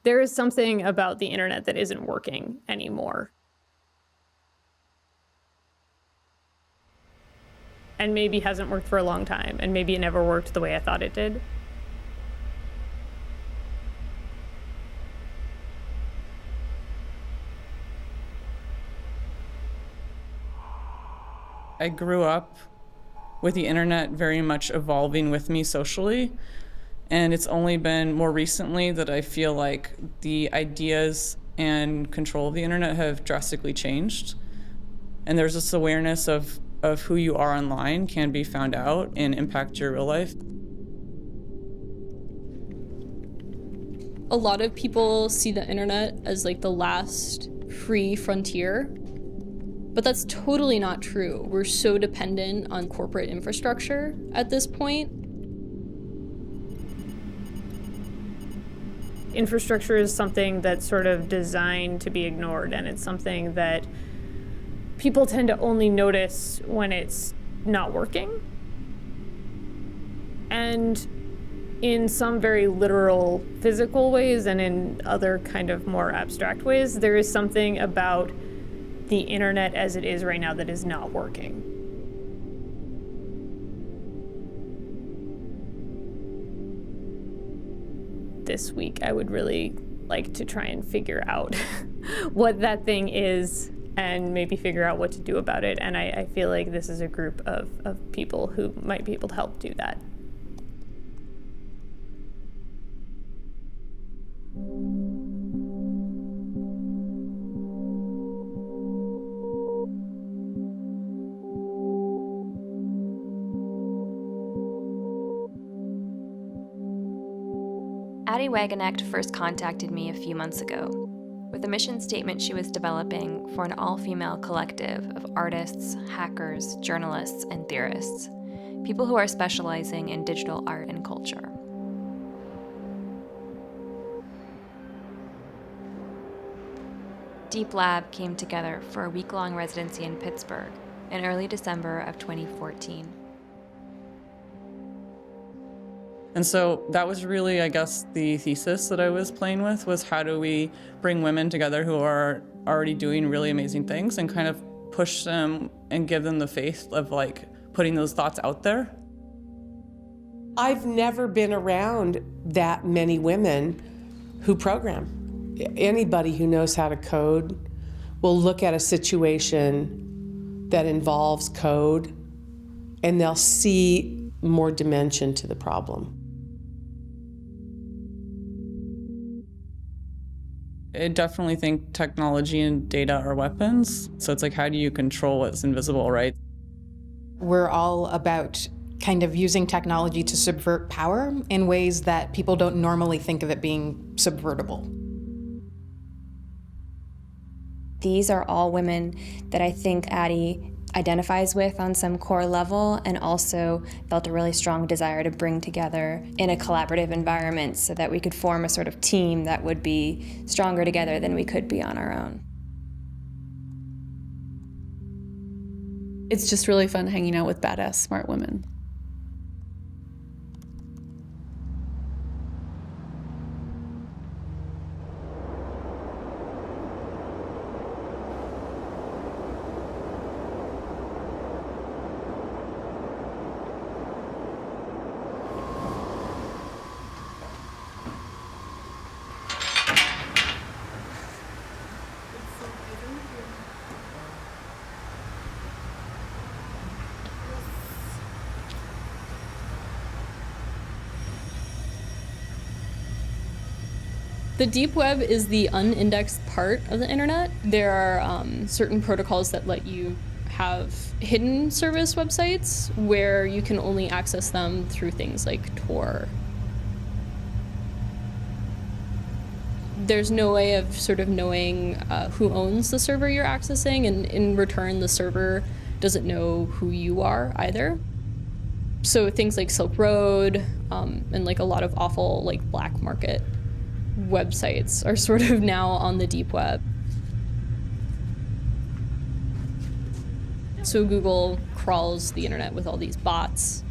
There is something about the internet that isn't working anymore. And maybe hasn't worked for a long time, and maybe it never worked the way I thought it did. I grew up with the internet very much evolving with me socially, and it's only been more recently that I feel like the ideas and control of the internet have drastically changed. And there's this awareness of who you are online can be found out and impact your real life. A lot of people see the internet as like the last free frontier, but that's totally not true. We're so dependent on corporate infrastructure at this point. Infrastructure is something that's sort of designed to be ignored, and it's something that people tend to only notice when it's not working. And in some very literal physical ways and in other kind of more abstract ways, there is something about the internet as it is right now that is not working. This week, I would really like to try and figure out what that thing is and maybe figure out what to do about it. And I feel like this is a group of people who might be able to help do that. Addie Wagenknecht first contacted me a few months ago with a mission statement she was developing for an all-female collective of artists, hackers, journalists, and theorists, people who are specializing in digital art and culture. Deep Lab came together for a week-long residency in Pittsburgh in early December of 2014. And so that was really, I guess, the thesis that I was playing with, was how do we bring women together who are already doing really amazing things and kind of push them and give them the faith of like putting those thoughts out there. I've never been around that many women who program. Anybody who knows how to code will look at a situation that involves code and they'll see more dimension to the problem. I definitely think technology and data are weapons. So it's like, how do you control what's invisible, right? We're all about kind of using technology to subvert power in ways that people don't normally think of it being subvertible. These are all women that I think Addie identifies with on some core level, and also felt a really strong desire to bring together in a collaborative environment so that we could form a sort of team that would be stronger together than we could be on our own. It's just really fun hanging out with badass, smart women. The deep web is the unindexed part of the internet. There are certain protocols that let you have hidden service websites where you can only access them through things like Tor. There's no way of sort of knowing who owns the server you're accessing, and in return, the server doesn't know who you are either. So things like Silk Road and like a lot of awful like black market websites are sort of now on the deep web. So Google crawls the internet with all these bots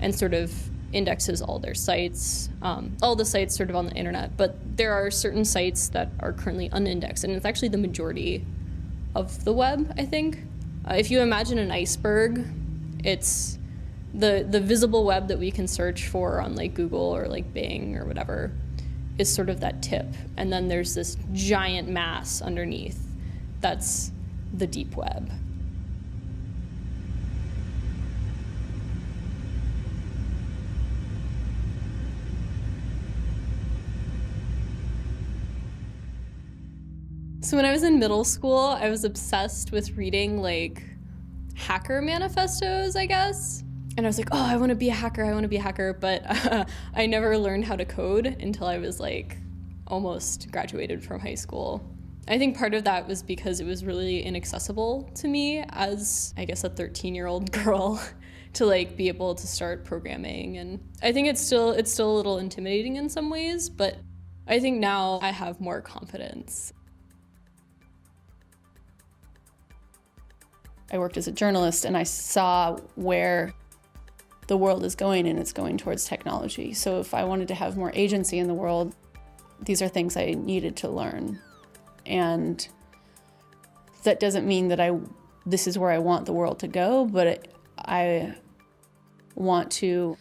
and sort of indexes all their sites, all the sites sort of on the internet, but there are certain sites that are currently unindexed, and it's actually the majority of the web, I think. If you imagine an iceberg, it's the visible web that we can search for on like Google or like Bing or whatever is sort of that tip. And then there's this giant mass underneath that's the deep web. So when I was in middle school, I was obsessed with reading like hacker manifestos, I guess. And I was like, oh, I want to be a hacker. But I never learned how to code until I was like almost graduated from high school. I think part of that was because it was really inaccessible to me as, I guess, a 13-year-old girl to like be able to start programming. And I think it's still a little intimidating in some ways, but I think now I have more confidence. I worked as a journalist and I saw where the world is going, and it's going towards technology. So if I wanted to have more agency in the world, these are things I needed to learn. And that doesn't mean that this is where I want the world to go, but I want to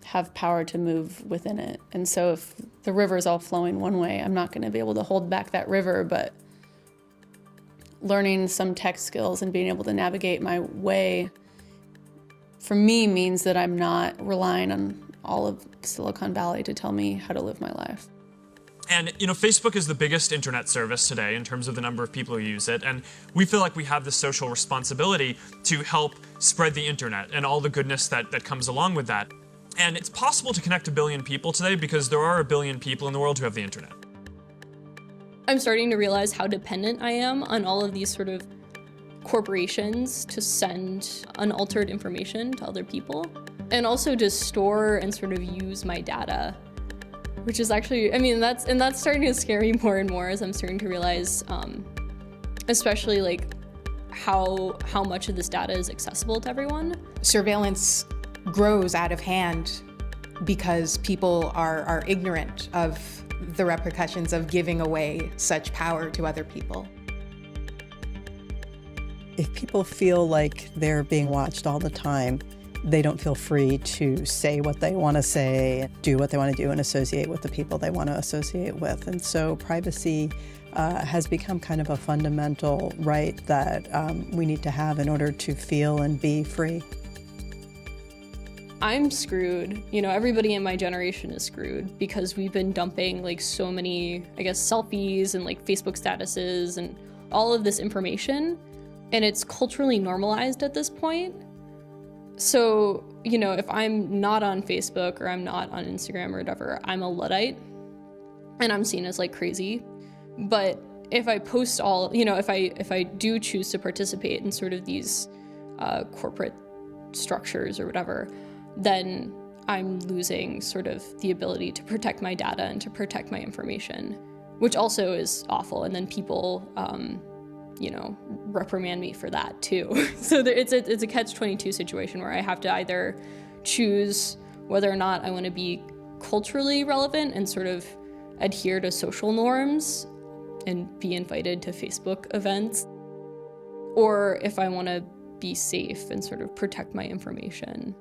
have power to move within it. And so if the river is all flowing one way, I'm not going to be able to hold back that river, but learning some tech skills and being able to navigate my way, for me, means that I'm not relying on all of Silicon Valley to tell me how to live my life. And, you know, Facebook is the biggest internet service today in terms of the number of people who use it. And we feel like we have this social responsibility to help spread the internet and all the goodness that comes along with that. And it's possible to connect 1 billion people today because there are 1 billion people in the world who have the internet. I'm starting to realize how dependent I am on all of these sort of corporations to send unaltered information to other people, and also to store and sort of use my data, which is actually, I mean, that's starting to scare me more and more as I'm starting to realize, especially like how much of this data is accessible to everyone. Surveillance grows out of hand because people are ignorant of the repercussions of giving away such power to other people. If people feel like they're being watched all the time, they don't feel free to say what they want to say, do what they want to do, and associate with the people they want to associate with. And so privacy has become kind of a fundamental right that we need to have in order to feel and be free. I'm screwed. You know, everybody in my generation is screwed because we've been dumping like so many, I guess, selfies and like Facebook statuses and all of this information, and it's culturally normalized at this point. So, you know, if I'm not on Facebook or I'm not on Instagram or whatever, I'm a Luddite and I'm seen as like crazy. But if I post all, you know, if I do choose to participate in sort of these corporate structures or whatever, then I'm losing sort of the ability to protect my data and to protect my information, which also is awful. And then people, you know, reprimand me for that too. So it's a catch-22 situation where I have to either choose whether or not I want to be culturally relevant and sort of adhere to social norms and be invited to Facebook events, or if I want to be safe and sort of protect my information.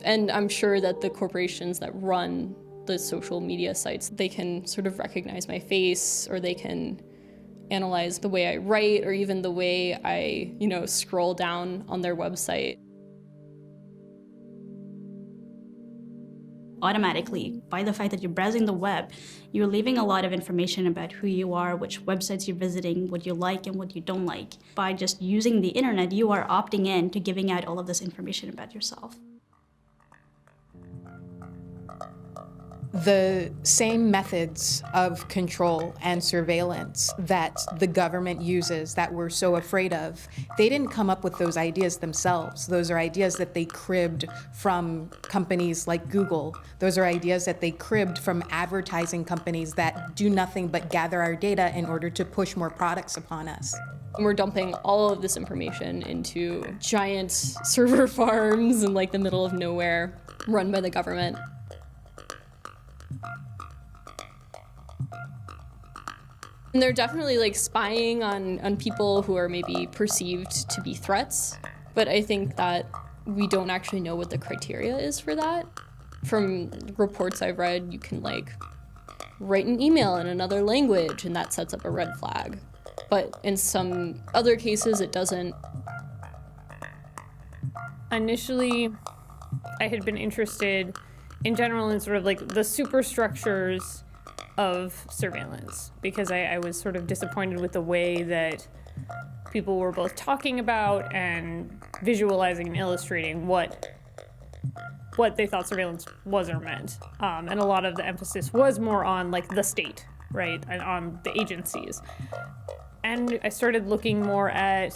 And I'm sure that the corporations that run the social media sites, they can sort of recognize my face, or they can analyze the way I write, or even the way I, you know, scroll down on their website. Automatically, by the fact that you're browsing the web, you're leaving a lot of information about who you are, which websites you're visiting, what you like and what you don't like. By just using the internet, you are opting in to giving out all of this information about yourself. The same methods of control and surveillance that the government uses that we're so afraid of, they didn't come up with those ideas themselves. Those are ideas that they cribbed from companies like Google. Those are ideas that they cribbed from advertising companies that do nothing but gather our data in order to push more products upon us. We're dumping all of this information into giant server farms in like the middle of nowhere, run by the government. And they're definitely like spying on people who are maybe perceived to be threats, but I think that we don't actually know what the criteria is for that. From reports I've read, you can like write an email in another language and that sets up a red flag. But in some other cases, it doesn't. Initially, I had been interested in general in sort of like the superstructures of surveillance, because I was sort of disappointed with the way that people were both talking about and visualizing and illustrating what they thought surveillance was or meant. And a lot of the emphasis was more on like the state, right, and on the agencies. And I started looking more at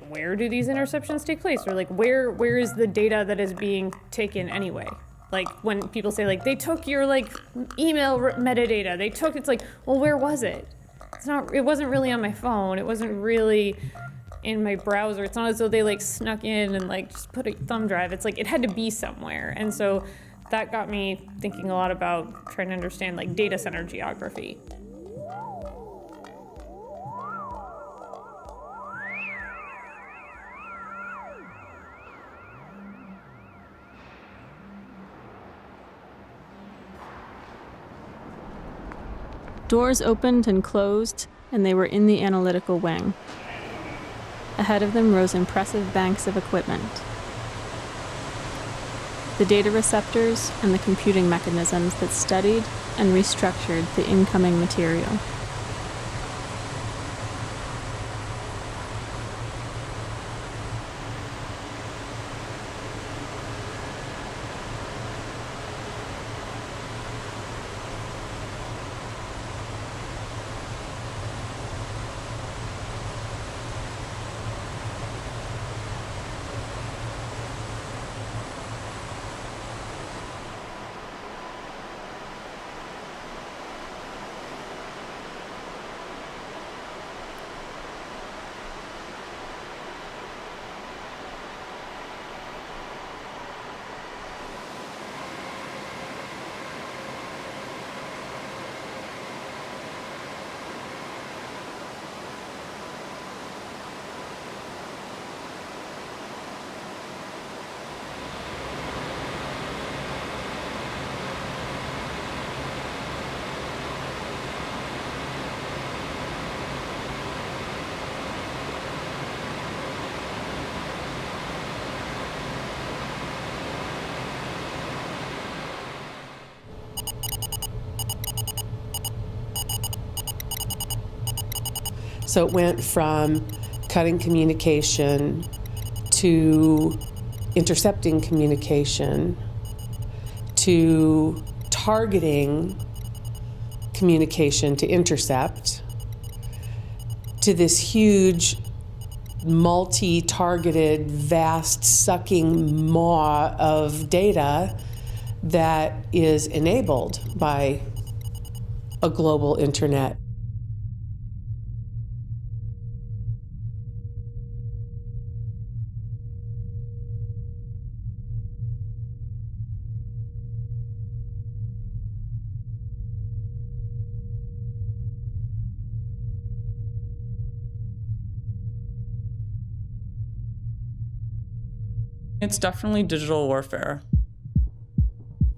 where do these interceptions take place, or like where is the data that is being taken anyway? Like when people say like they took your like email metadata, it's like, well, where was it? It wasn't really on my phone. It wasn't really in my browser. It's not as though they like snuck in and like just put a thumb drive. It's like it had to be somewhere. And so that got me thinking a lot about trying to understand like data center geography. Doors opened and closed, and they were in the analytical wing. Ahead of them rose impressive banks of equipment. The data receptors and the computing mechanisms that studied and restructured the incoming material. So it went from cutting communication to intercepting communication to targeting communication to intercept to this huge multi-targeted, vast sucking maw of data that is enabled by a global internet. It's definitely digital warfare.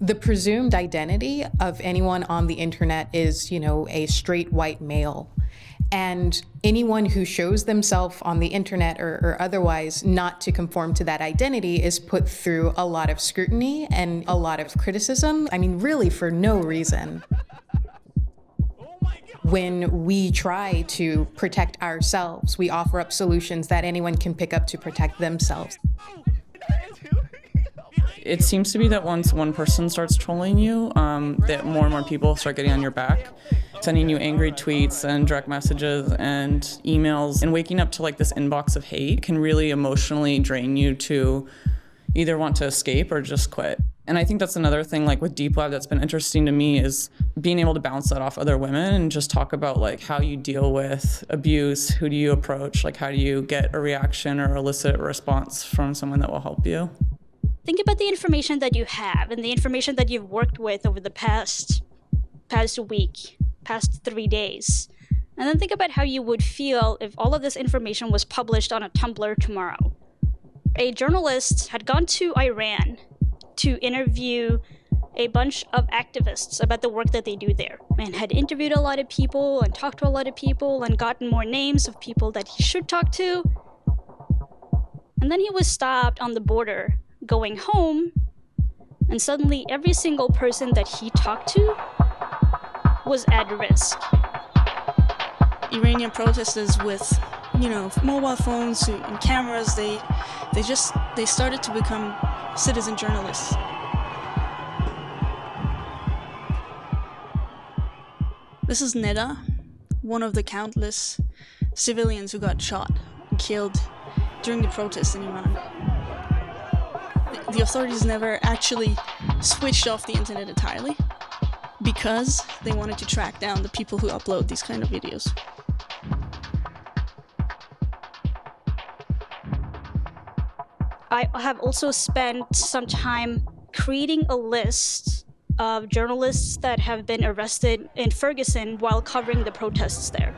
The presumed identity of anyone on the internet is, a straight white male. And anyone who shows themselves on the internet or otherwise not to conform to that identity is put through a lot of scrutiny and a lot of criticism. I mean, really for no reason. When we try to protect ourselves, we offer up solutions that anyone can pick up to protect themselves. It seems to be that once one person starts trolling you, that more and more people start getting on your back, sending you angry tweets and direct messages and emails, and waking up to like this inbox of hate can really emotionally drain you to either want to escape or just quit. And I think that's another thing, like with Deep Lab, that's been interesting to me, is being able to bounce that off other women and just talk about like how you deal with abuse, who do you approach, like how do you get a reaction or elicit a response from someone that will help you. Think about the information that you have and the information that you've worked with over the past week, past 3 days. And then think about how you would feel if all of this information was published on a Tumblr tomorrow. A journalist had gone to Iran to interview a bunch of activists about the work that they do there, and had interviewed a lot of people and talked to a lot of people and gotten more names of people that he should talk to. And then he was stopped on the border going home, and suddenly every single person that he talked to was at risk. Iranian protesters with, mobile phones and cameras, they started to become citizen journalists. This is Neda, one of the countless civilians who got shot and killed during the protests in Iran. The authorities never actually switched off the internet entirely because they wanted to track down the people who upload these kind of videos. I have also spent some time creating a list of journalists that have been arrested in Ferguson while covering the protests there.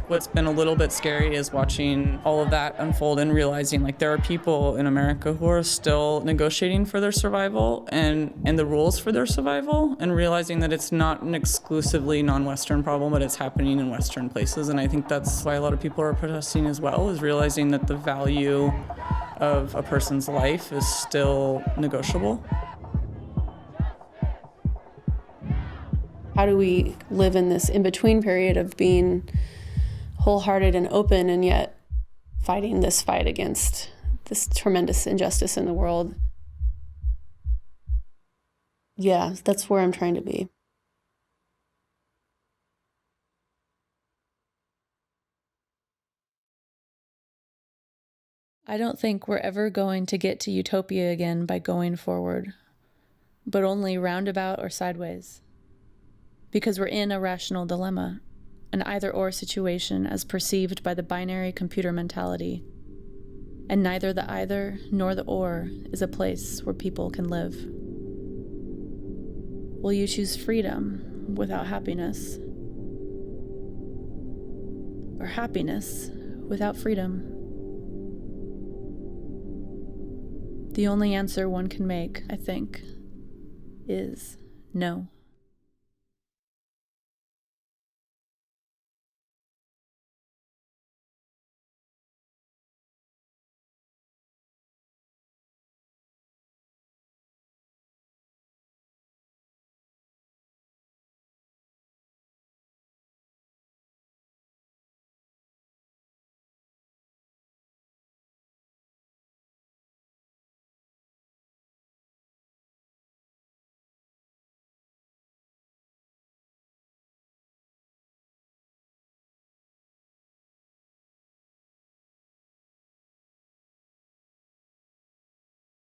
What's been a little bit scary is watching all of that unfold and realizing like there are people in America who are still negotiating for their survival and the rules for their survival, and realizing that it's not an exclusively non-Western problem, but it's happening in Western places. And I think that's why a lot of people are protesting as well, is realizing that the value of a person's life is still negotiable. How do we live in this in-between period of being wholehearted and open and yet fighting this fight against this tremendous injustice in the world? Yeah, that's where I'm trying to be. I don't think we're ever going to get to utopia again by going forward, but only roundabout or sideways. Because we're in a rational dilemma, an either-or situation as perceived by the binary computer mentality. And neither the either nor the or is a place where people can live. Will you choose freedom without happiness? Or happiness without freedom? The only answer one can make, I think, is no.